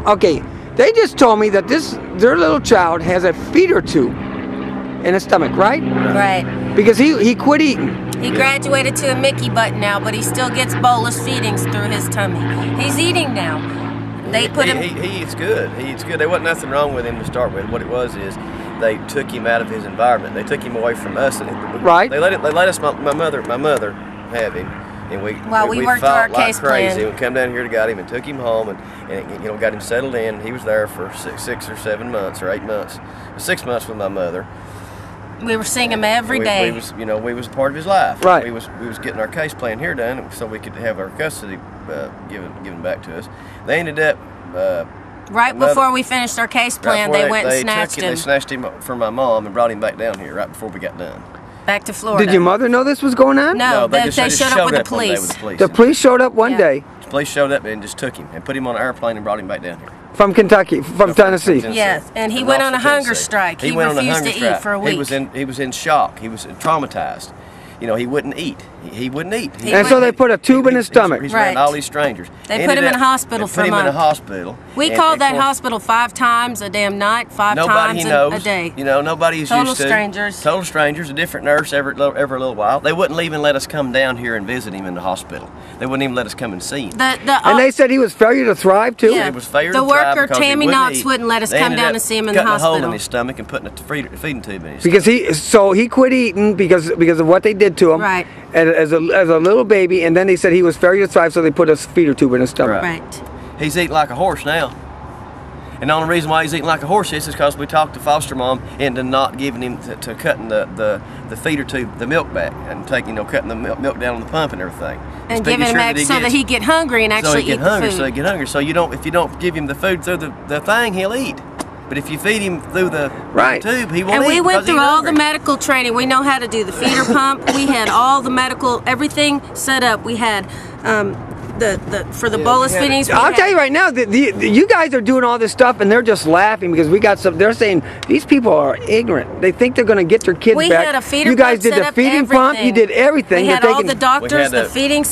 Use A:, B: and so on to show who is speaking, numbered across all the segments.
A: Okay, they just told me that their little child has a feeder tube in his stomach, right?
B: Right.
A: Because he quit eating.
B: He graduated to a Mickey button now, but he still gets bolus feedings through his tummy. He's eating now. They put him.
C: He eats good. He eats good. There wasn't nothing wrong with him to start with. What it was is they took him out of his environment. They took him away from us. And
A: right.
C: They let us. My mother have him. And we
B: worked through our
C: like
B: case
C: crazy.
B: plan.
C: We come down here to got him and took him home and got him settled in. He was there for 6 or 7 months or 8 months, 6 months with my mother.
B: We were seeing him every day.
C: We was a part of his life.
A: Right.
C: We was getting our case plan here done so we could have our custody given back to us. They ended up
B: right before we finished our case plan, they went and snatched him.
C: They snatched him from my mom and brought him back down here right before we got done.
B: Back to Florida.
A: Did your mother know this was going on?
B: No, they
C: just
B: showed up with the police.
A: The police showed up one day.
C: The police showed up and just took him and put him on an airplane and brought him back down here.
A: From Kentucky, from Tennessee.
B: Yes, and he went on a hunger strike. He refused to eat for a week.
C: He was in shock. He was traumatized. You know, he wouldn't eat. He wouldn't eat.
A: And so they put a tube in his stomach.
C: He's around all these strangers.
B: They put him in a hospital for a month.
C: Put him in a hospital.
B: We called that hospital 5 times a damn night, 5 times a day.
C: You know, nobody's
B: Total
C: used to.
B: strangers.
C: Total strangers. A different nurse every little while. They wouldn't even let us come down here and visit him in the hospital. They wouldn't even let us come and see him.
A: And they said he was failure to thrive too?
B: Yeah.
C: It was failure
B: the
C: to thrive
B: worker, Tammy Knox, wouldn't let us come down and see him in the hospital.
C: Cutting a hole in his stomach and putting a feeding tube in his
A: stomach. He quit eating because of what they did to him.
B: Right.
A: And as a little baby, and then they said he was failure to thrive, so they put a feeder tube in his stomach.
B: Right.
C: He's eating like a horse now. And the only reason why he's eating like a horse is because we talked to foster mom into not giving him to cutting the feeder tube, the milk back, and cutting the milk down on the pump and everything.
B: And giving him so that he'd get hungry and actually eat the food.
C: So he get hungry. So if you don't give him the food through the thing, he'll eat. But if you feed him through the tube, he won't eat.
B: And we went through all the medical training. We know how to do the feeder pump. We had all the medical, everything set up. We had for the bolus feedings.
A: I'll tell you right now, you guys are doing all this stuff, and they're just laughing because we got some. They're saying these people are ignorant. They think they're going to get their kids back.
B: We had a feeder pump.
A: You guys did the feeding pump. You did everything.
B: We had all the doctors, the feeding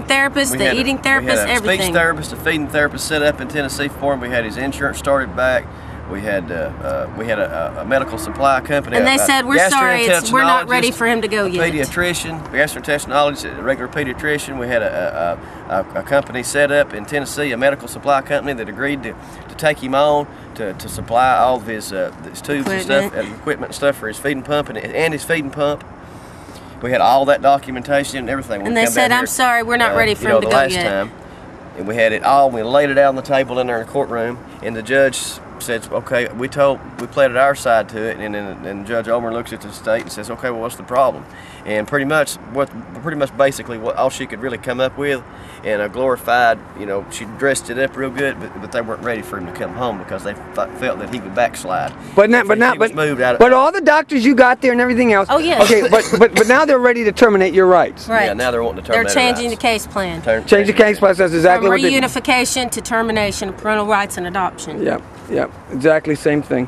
B: therapist, the eating therapist, everything.
C: We had a speech therapist, a feeding therapist set up in Tennessee for him. We had his insurance started back. We had a medical supply company.
B: And they said, we're sorry, we're not ready for him to go yet.
C: A pediatrician, gastroenterologist, a regular pediatrician. We had a company set up in Tennessee, a medical supply company that agreed to take him on to supply all of his tubes and stuff, equipment and stuff for his feeding pump and his feeding pump. We had all that documentation and everything.
B: And they said, I'm sorry, we're not ready for him to go yet.
C: Time, and we had it all. We laid it out on the table in there in the courtroom, and the judge said, okay, we played our side to it, and then Judge Omer looks at the state and says, okay, well, what's the problem? And pretty much basically what all she could really come up with, and a glorified, she dressed it up real good, but they weren't ready for him to come home because they felt that he would backslide.
A: But all the doctors you got there and everything else.
B: Oh yeah.
A: Okay, but now they're ready to terminate your rights.
B: Right.
C: Yeah, now they're wanting to terminate.
B: They're changing the case plan.
A: Change the case plan. That's exactly
B: what
A: they.
B: Reunification to termination of parental rights and adoption.
A: Yep, exactly same thing.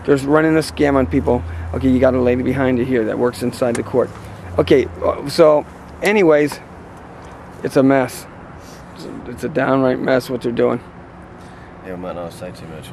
A: They're running a scam on people. Okay, you got a lady behind you here that works inside the court. Okay, so anyways, it's a mess. It's a downright mess what they're doing.
C: Yeah, I might not say too much.